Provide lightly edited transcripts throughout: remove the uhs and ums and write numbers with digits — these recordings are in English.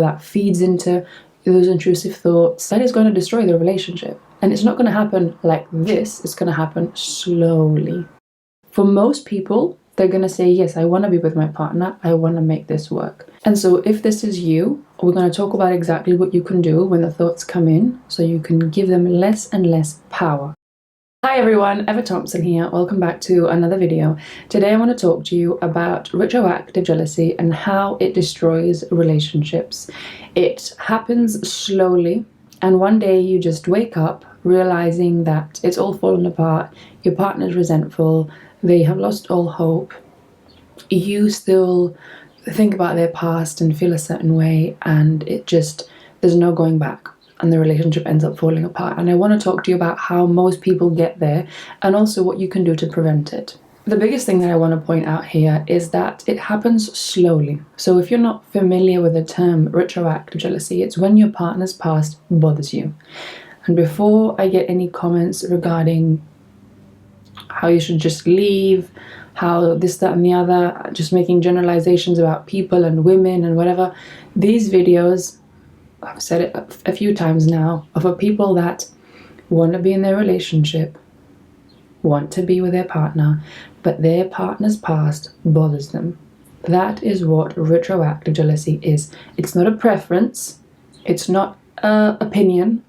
that feeds into those intrusive thoughts, that is going to destroy the relationship. And it's not going to happen like this, it's going to happen slowly. For most people, they're going to say, yes, I want to be with my partner, I want to make this work. And so if this is you, we're going to talk about exactly what you can do when the thoughts come in, so you can give them less and less power. Hi everyone, Eva Thompson here. Welcome back to another video. Today I want to talk to you about retroactive jealousy and how it destroys relationships. It happens slowly, and one day you just wake up realizing that it's all fallen apart, your partner's resentful, they have lost all hope, you still think about their past and feel a certain way, and there's no going back. And the relationship ends up falling apart. And I want to talk to you about how most people get there and also what you can do to prevent it. The biggest thing that I want to point out here is that it happens slowly. So if you're not familiar with the term retroactive jealousy, it's when your partner's past bothers you. And before I get any comments regarding how you should just leave, how this, that, and the other, just making generalizations about people and women and whatever, these videos, I've said it a few times now, are for people that want to be in their relationship, want to be with their partner, but their partner's past bothers them. That is what retroactive jealousy is. It's not a preference, it's not an opinion,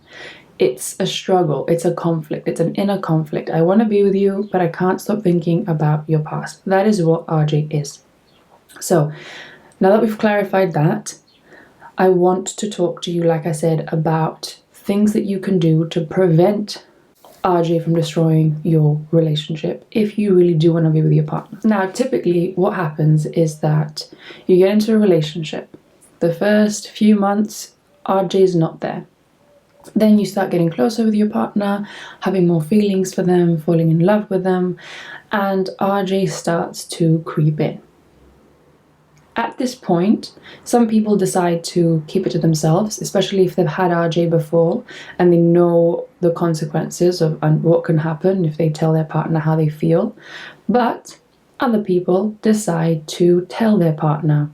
it's a struggle, it's a conflict, it's an inner conflict. I want to be with you, but I can't stop thinking about your past. That is what RJ is. So, now that we've clarified that, I want to talk to you, like I said, about things that you can do to prevent RJ from destroying your relationship if you really do want to be with your partner. Now, typically what happens is that you get into a relationship. The first few months, RJ is not there. Then you start getting closer with your partner, having more feelings for them, falling in love with them, and RJ starts to creep in. At this point, some people decide to keep it to themselves, especially if they've had RJ before and they know the consequences of what can happen if they tell their partner how they feel. But other people decide to tell their partner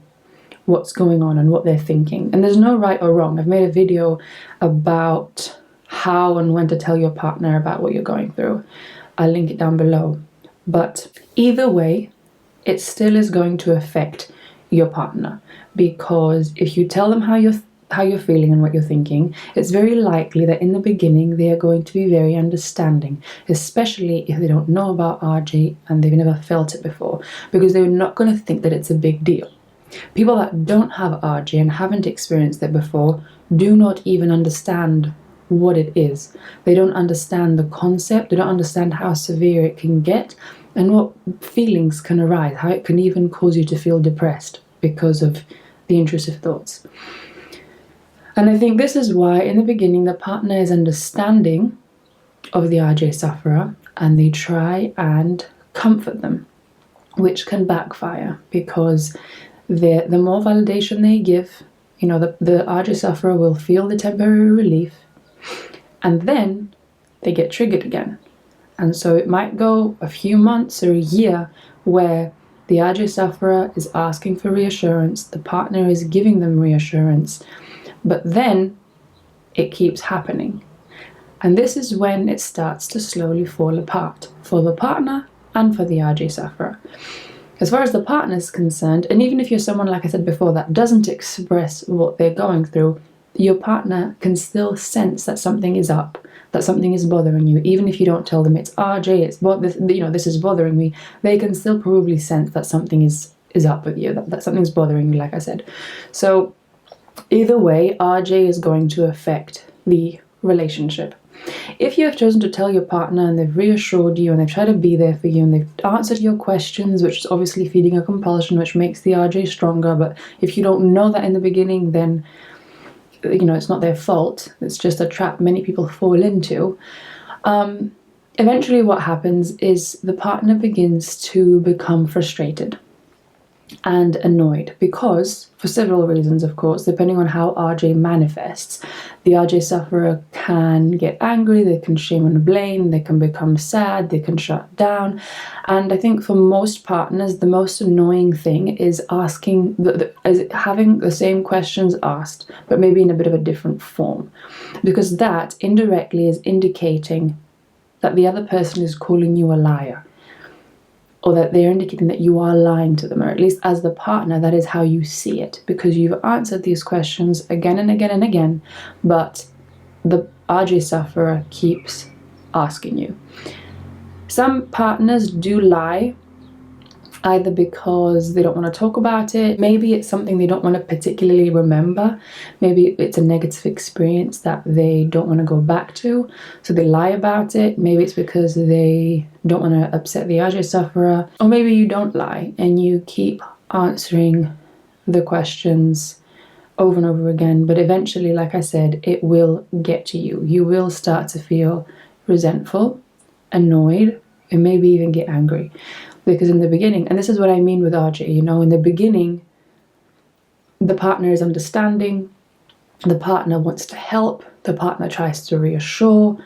what's going on and what they're thinking. And there's no right or wrong. I've made a video about how and when to tell your partner about what you're going through. I'll link it down below. But either way, it still is going to affect your partner, because if you tell them how you're feeling and what you're thinking, it's very likely that in the beginning they are going to be very understanding, especially if they don't know about RJ and they've never felt it before, because they're not going to think that it's a big deal. People that don't have RJ and haven't experienced it before do not even understand what it is. They don't understand the concept, they don't understand how severe it can get and what feelings can arise, how it can even cause you to feel depressed because of the intrusive thoughts. And I think this is why in the beginning the partner is understanding of the RJ sufferer and they try and comfort them, which can backfire, because the more validation they give, the RJ sufferer will feel the temporary relief, and then they get triggered again. And so it might go a few months or a year where the RJ sufferer is asking for reassurance, the partner is giving them reassurance, but then it keeps happening. And this is when it starts to slowly fall apart for the partner and for the RJ sufferer. As far as the partner is concerned, and even if you're someone, like I said before, that doesn't express what they're going through, your partner can still sense that something is up, that something is bothering you. Even if you don't tell them it's RJ, this is bothering me, they can still probably sense that something is up with you, that something's bothering you, like I said. So either way, RJ is going to affect the relationship. If you have chosen to tell your partner and they've reassured you and they've tried to be there for you and they've answered your questions, which is obviously feeding a compulsion, which makes the RJ stronger, but if you don't know that in the beginning, then it's not their fault. It's just a trap many people fall into. Eventually what happens is the partner begins to become frustrated. and annoyed, because for several reasons, of course, depending on how RJ manifests. The RJ sufferer can get angry, they can shame and blame, they can become sad, they can shut down. And I think for most partners, the most annoying thing is having the same questions asked, but maybe in a bit of a different form, because that indirectly is indicating that the other person is calling you a liar, or that they're indicating that you are lying to them, or at least as the partner, that is how you see it, because you've answered these questions again and again and again, but the RJ sufferer keeps asking you. Some partners do lie, either because they don't want to talk about it, maybe it's something they don't want to particularly remember, maybe it's a negative experience that they don't want to go back to, so they lie about it. Maybe it's because they don't want to upset the RJ sufferer, or maybe you don't lie and you keep answering the questions over and over again, but eventually, like I said, it will get to you. You will start to feel resentful, annoyed, and maybe even get angry. Because in the beginning, and this is what I mean with RJ, you know, in the beginning, the partner is understanding, the partner wants to help, the partner tries to reassure,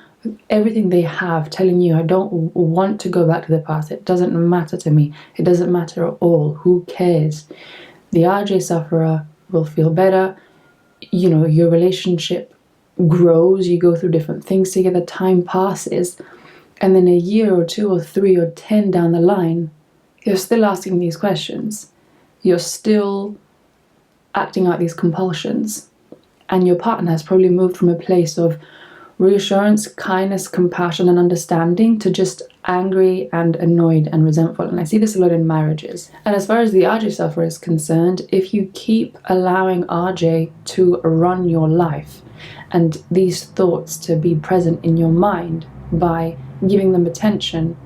everything they have, telling you, I don't want to go back to the past, it doesn't matter to me, it doesn't matter at all, who cares? The RJ sufferer will feel better, you know, your relationship grows, you go through different things together, time passes, and then a year or 2 or 3 or 10 down the line, you're still asking these questions. You're still acting out these compulsions. And your partner has probably moved from a place of reassurance, kindness, compassion, and understanding to just angry and annoyed and resentful. And I see this a lot in marriages. And as far as the RJ sufferer is concerned, if you keep allowing RJ to run your life and these thoughts to be present in your mind by giving them attention,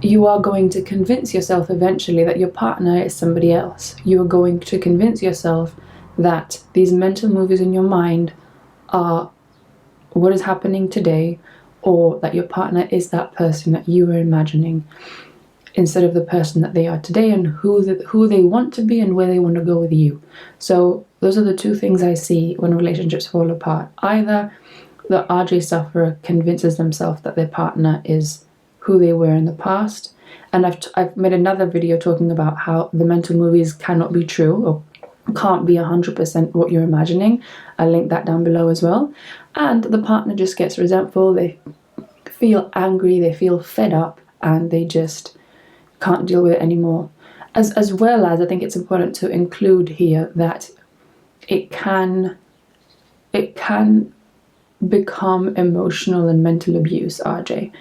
you are going to convince yourself eventually that your partner is somebody else. You are going to convince yourself that these mental movies in your mind are what is happening today, or that your partner is that person that you were imagining instead of the person that they are today, and who they want to be and where they want to go with you. So those are the two things I see when relationships fall apart. Either the RJ sufferer convinces themselves that their partner is who they were in the past, and I've made another video talking about how the mental movies cannot be true, or can't be 100% what you're imagining. I'll link that down below as well. And the partner just gets resentful, they feel angry, they feel fed up, and they just can't deal with it anymore. As well as, I think it's important to include here that it can become emotional and mental abuse, RJ.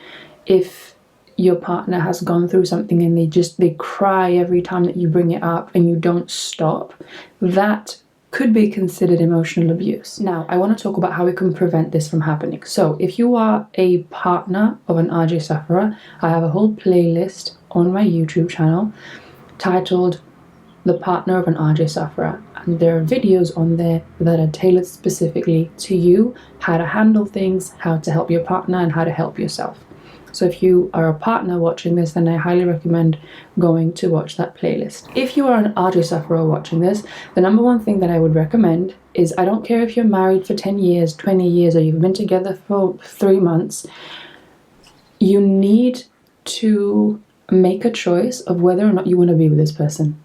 If your partner has gone through something and they cry every time that you bring it up and you don't stop, that could be considered emotional abuse. Now, I want to talk about how we can prevent this from happening. So if you are a partner of an RJ sufferer, I have a whole playlist on my YouTube channel titled The Partner of an RJ Sufferer. And there are videos on there that are tailored specifically to you, how to handle things, how to help your partner, and how to help yourself. So if you are a partner watching this, then I highly recommend going to watch that playlist. If you are an RJ sufferer watching this, the number one thing that I would recommend is, I don't care if you're married for 10 years, 20 years, or you've been together for 3 months, you need to make a choice of whether or not you want to be with this person.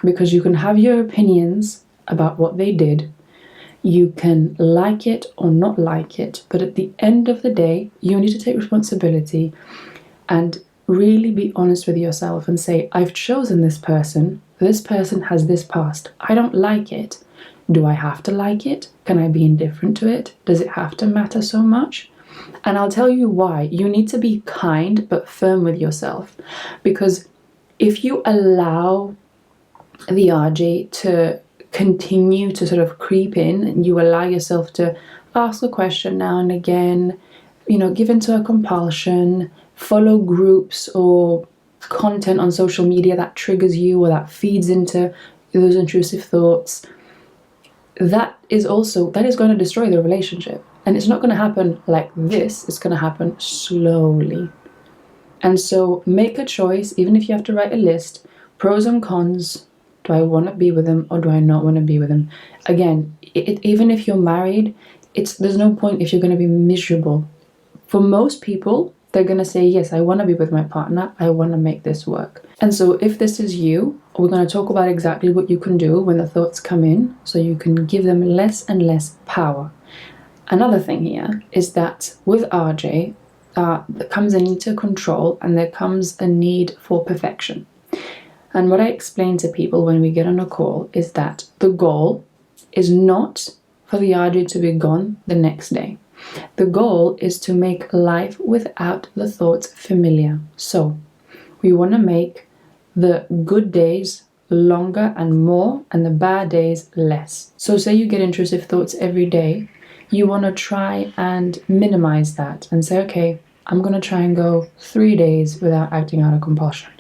Because you can have your opinions about what they did, you can like it or not like it, but at the end of the day, you need to take responsibility and really be honest with yourself and say, I've chosen this person has this past, I don't like it. Do I have to like it? Can I be indifferent to it? Does it have to matter so much? And I'll tell you why. You need to be kind but firm with yourself, because if you allow the RJ to continue to sort of creep in, and you allow yourself to ask a question now and again, you know, give into a compulsion, follow groups or content on social media that triggers you or that feeds into those intrusive thoughts, that is going to destroy the relationship. And it's not going to happen like this, it's going to happen slowly. And so make a choice, even if you have to write a list, pros and cons, Do I want to be with him or do I not want to be with him? Again, even if you're married, there's no point if you're going to be miserable. For most people, they're going to say, yes, I want to be with my partner. I want to make this work. And so if this is you, we're going to talk about exactly what you can do when the thoughts come in so you can give them less and less power. Another thing here is that with RJ, there comes a need to control and there comes a need for perfection. And what I explain to people when we get on a call is that the goal is not for the RJ to be gone the next day. The goal is to make life without the thoughts familiar. So we want to make the good days longer and more and the bad days less. So say you get intrusive thoughts every day, you want to try and minimize that and say, okay, I'm going to try and go 3 days without acting out of compulsion.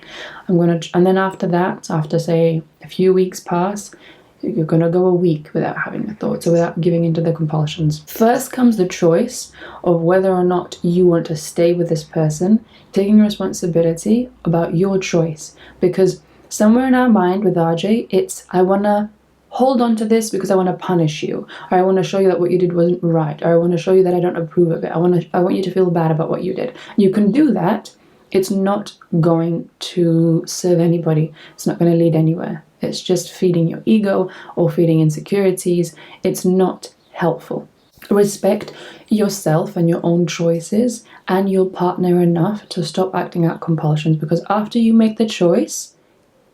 And then after that, after say a few weeks pass, you're going to go a week without having a thought, so without giving into the compulsions. First comes the choice of whether or not you want to stay with this person, taking responsibility about your choice. Because somewhere in our mind with RJ, it's, I want to hold on to this because I want to punish you, or I want to show you that what you did wasn't right, or I want to show you that I don't approve of it. I want you to feel bad about what you did. You can do that. It's not going to serve anybody. It's not going to lead anywhere. It's just feeding your ego or feeding insecurities. It's not helpful. Respect yourself and your own choices and your partner enough to stop acting out compulsions, because after you make the choice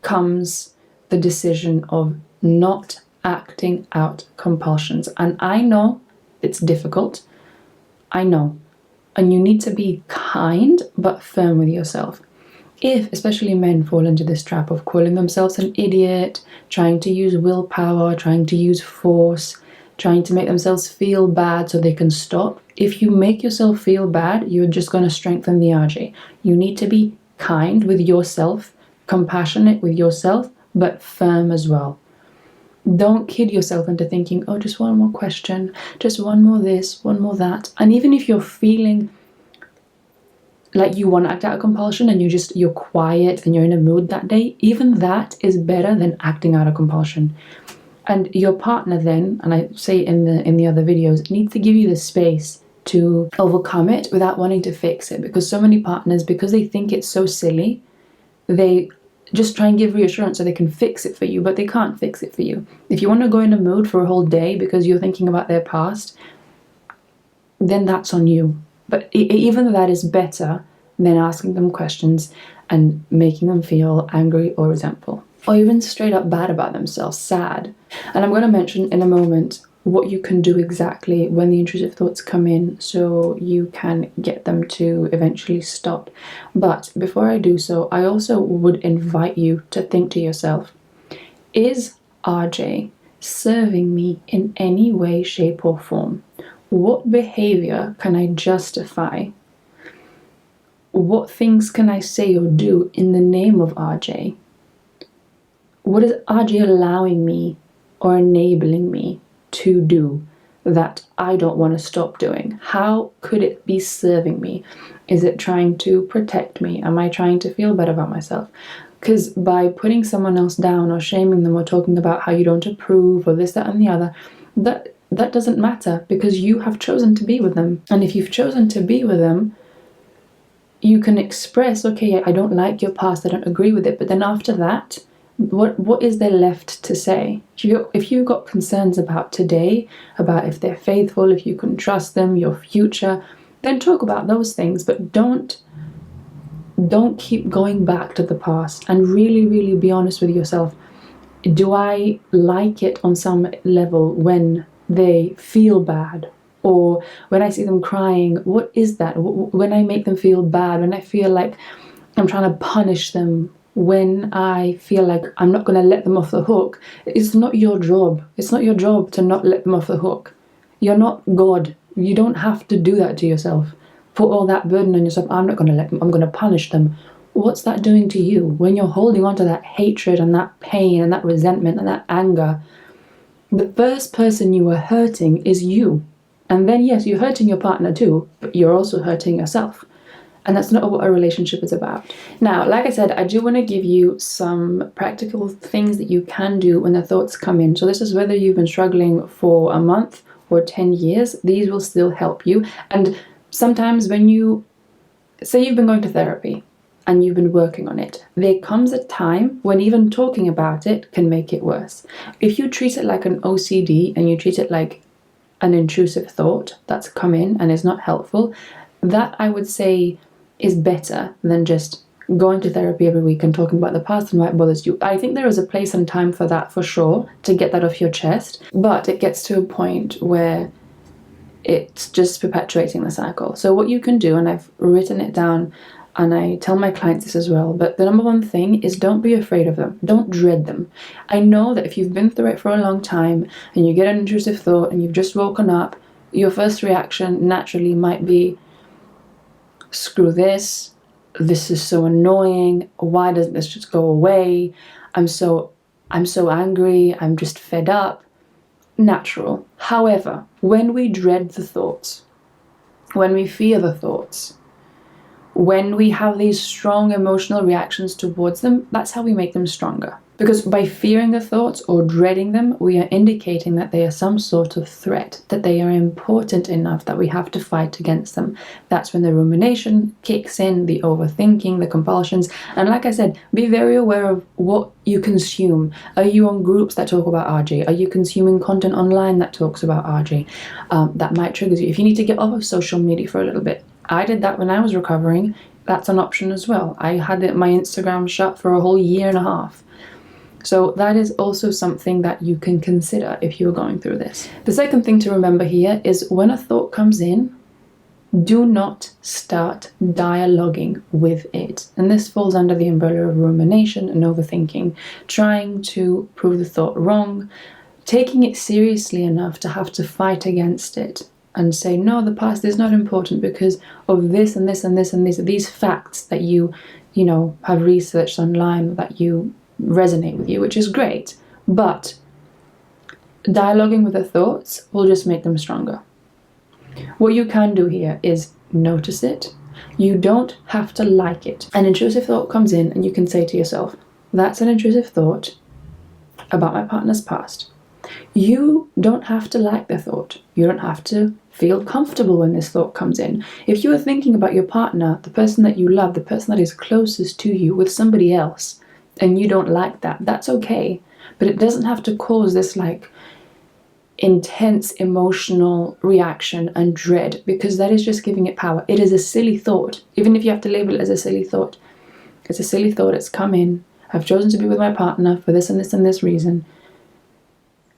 comes the decision of not acting out compulsions. And I know it's difficult. I know. And you need to be kind but firm with yourself. If, especially men, fall into this trap of calling themselves an idiot, trying to use willpower, trying to use force, trying to make themselves feel bad so they can stop, if you make yourself feel bad, you're just going to strengthen the RJ. You need to be kind with yourself, compassionate with yourself, but firm as well. Don't kid yourself into thinking, oh, just one more question, just one more this, one more that. And even if you're feeling like you want to act out of compulsion and you're quiet and you're in a mood that day, even that is better than acting out of compulsion. And your partner then, and I say in the other videos, needs to give you the space to overcome it without wanting to fix it. Because so many partners, because they think it's so silly, they just try and give reassurance so they can fix it for you, but they can't fix it for you. If you want to go in a mood for a whole day because you're thinking about their past, then that's on you. But even that is better than asking them questions and making them feel angry or resentful, or even straight up bad about themselves, sad. And I'm going to mention in a moment what you can do exactly when the intrusive thoughts come in so you can get them to eventually stop. But before I do so, I also would invite you to think to yourself, is RJ serving me in any way, shape or form? What behavior can I justify? What things can I say or do in the name of RJ? What is RJ allowing me or enabling me to do that I don't want to stop doing? How could it be serving me? Is it trying to protect me? Am I trying to feel better about myself? Because by putting someone else down or shaming them or talking about how you don't approve or this, that and the other, that doesn't matter, because you have chosen to be with them. And if you've chosen to be with them, you can express, okay, I don't like your past, I don't agree with it, but then after that, what is there left to say? If you've got concerns about today, about if they're faithful, if you can trust them, your future, then talk about those things, but don't keep going back to the past, and really, really be honest with yourself. Do I like it on some level when they feel bad? Or when I see them crying, what is that? When I make them feel bad, when I feel like I'm trying to punish them, when I feel like I'm not going to let them off the hook, it's not your job. It's not your job to not let them off the hook. You're not God. You don't have to do that to yourself. Put all that burden on yourself. I'm not going to let them. I'm going to punish them. What's that doing to you? When you're holding on to that hatred and that pain and that resentment and that anger, the first person you are hurting is you. And then, yes, you're hurting your partner too, but you're also hurting yourself. And that's not what a relationship is about. Now, like I said, I do want to give you some practical things that you can do when the thoughts come in. So this is whether you've been struggling for a month or 10 years, these will still help you. And sometimes when you, say you've been going to therapy and you've been working on it, there comes a time when even talking about it can make it worse. If you treat it like an OCD and you treat it like an intrusive thought that's come in and is not helpful, that I would say is better than just going to therapy every week and talking about the past and why it bothers you. I think there is a place and time for that for sure, to get that off your chest, but it gets to a point where it's just perpetuating the cycle. So what you can do, and I've written it down and I tell my clients this as well, but the number one thing is don't be afraid of them. Don't dread them. I know that if you've been through it for a long time and you get an intrusive thought and you've just woken up, your first reaction naturally might be, screw this, this is so annoying, why doesn't this just go away, I'm so angry, I'm just fed up. Natural. However, when we dread the thoughts, when we fear the thoughts, when we have these strong emotional reactions towards them, that's how we make them stronger. Because by fearing the thoughts or dreading them, we are indicating that they are some sort of threat, that they are important enough that we have to fight against them. That's when the rumination kicks in, the overthinking, the compulsions. And like I said, be very aware of what you consume. Are you on groups that talk about RJ? Are you consuming content online that talks about RJ? That might trigger you. If you need to get off of social media for a little bit, I did that when I was recovering. That's an option as well. I had my Instagram shut for a whole year and a half. So that is also something that you can consider if you're going through this. The second thing to remember here is when a thought comes in, do not start dialoguing with it. And this falls under the umbrella of rumination and overthinking, trying to prove the thought wrong, taking it seriously enough to have to fight against it and say, no, the past is not important because of this and this and this and these facts that you have researched online, that you resonate with you, which is great, but dialoguing with the thoughts will just make them stronger. What you can do here is notice it. You don't have to like it. An intrusive thought comes in and you can say to yourself, that's an intrusive thought about my partner's past. You don't have to like the thought. You don't have to feel comfortable when this thought comes in. If you are thinking about your partner, the person that you love, the person that is closest to you, with somebody else, and you don't like that, that's okay. But it doesn't have to cause this like intense emotional reaction and dread, because that is just giving it power. It is a silly thought. Even if you have to label it as a silly thought, it's a silly thought. It's come in. I've chosen to be with my partner for this and this and this reason.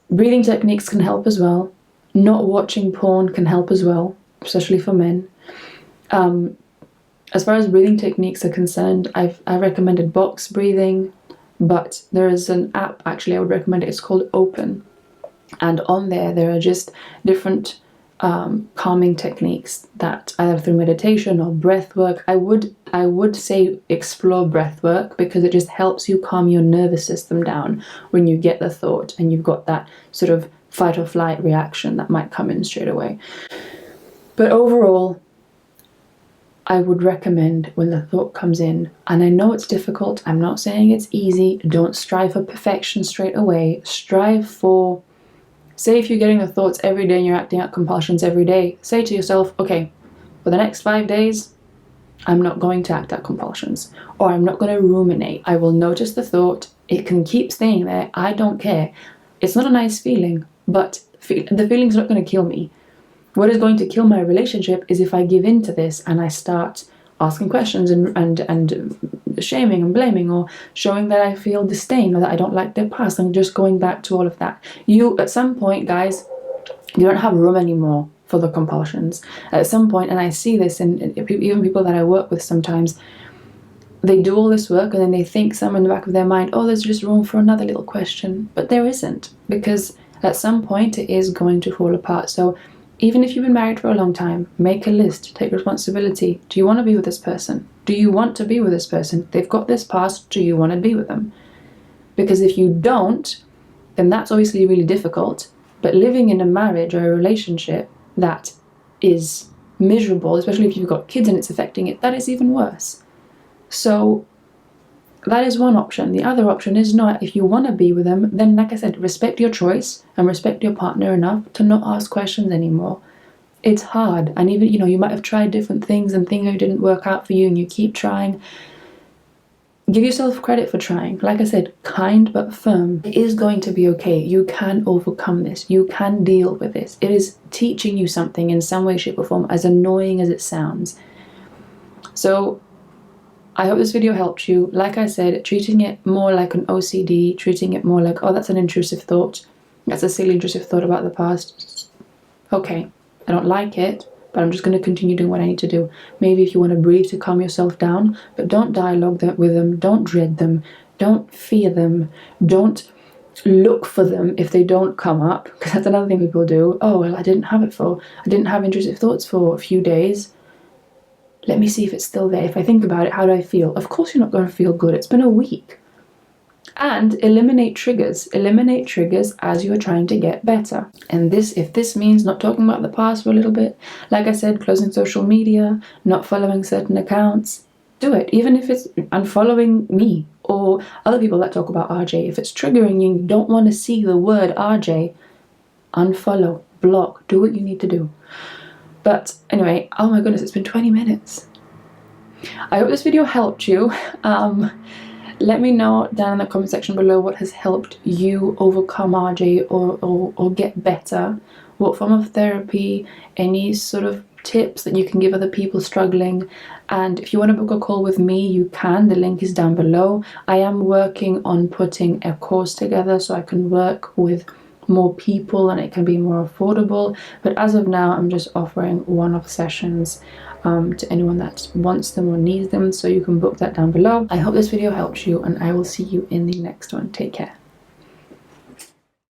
Breathing techniques can help as well. Not watching porn can help as well, especially for men. As far as breathing techniques are concerned, I recommended box breathing, but there is an app, actually I would recommend it, it's called Open. And on there are just different calming techniques that either through meditation or breath work. I would say explore breath work, because it just helps you calm your nervous system down when you get the thought and you've got that sort of fight or flight reaction that might come in straight away. But overall, I would recommend when the thought comes in, and I know it's difficult, I'm not saying it's easy, don't strive for perfection straight away, strive for, say if you're getting the thoughts every day and you're acting out compulsions every day, say to yourself, okay, for the next 5 days, I'm not going to act out compulsions, or I'm not going to ruminate. I will notice the thought, it can keep staying there, I don't care. It's not a nice feeling, but the feeling's not going to kill me. What is going to kill my relationship is if I give in to this and I start asking questions and shaming and blaming, or showing that I feel disdain or that I don't like their past, and just going back to all of that. You, at some point, guys, you don't have room anymore for the compulsions. At some point, and I see this in even people that I work with sometimes, they do all this work and then they think somewhere in the back of their mind, oh, there's just room for another little question. But there isn't, because at some point it is going to fall apart. So even if you've been married for a long time, make a list, take responsibility. Do you want to be with this person? Do you want to be with this person? They've got this past, do you want to be with them? Because if you don't, then that's obviously really difficult. But living in a marriage or a relationship that is miserable, especially if you've got kids and it's affecting it, that is even worse. So that is one option. The other option is not, if you want to be with them, then like I said, respect your choice and respect your partner enough to not ask questions anymore. It's hard, and even, you might have tried different things and things didn't work out for you and you keep trying. Give yourself credit for trying. Like I said, kind but firm. It is going to be okay. You can overcome this. You can deal with this. It is teaching you something in some way, shape or form, as annoying as it sounds. So I hope this video helped you. Like I said, treating it more like an OCD, treating it more like, oh, that's an intrusive thought. That's a silly intrusive thought about the past. Okay, I don't like it, but I'm just going to continue doing what I need to do. Maybe if you want to breathe to calm yourself down, but don't dialogue with them, don't dread them, don't fear them, don't look for them if they don't come up, because that's another thing people do. Oh, well, I didn't have intrusive thoughts for a few days. Let me see if it's still there. If I think about it, how do I feel? Of course you're not going to feel good. It's been a week. And eliminate triggers. Eliminate triggers as you're trying to get better. And if this means not talking about the past for a little bit, like I said, closing social media, not following certain accounts, do it. Even if it's unfollowing me or other people that talk about RJ. If it's triggering you, you don't want to see the word RJ, unfollow, block, do what you need to do. But anyway, oh my goodness, it's been 20 minutes. I hope this video helped you. Let me know down in the comment section below what has helped you overcome RJ or get better. What form of therapy, any sort of tips that you can give other people struggling. And if you want to book a call with me, you can. The link is down below. I am working on putting a course together so I can work with more people and it can be more affordable, but as of now I'm just offering one-off sessions to anyone that wants them or needs them, so you can book that down below. I hope this video helps you and I will see you in the next one. Take care.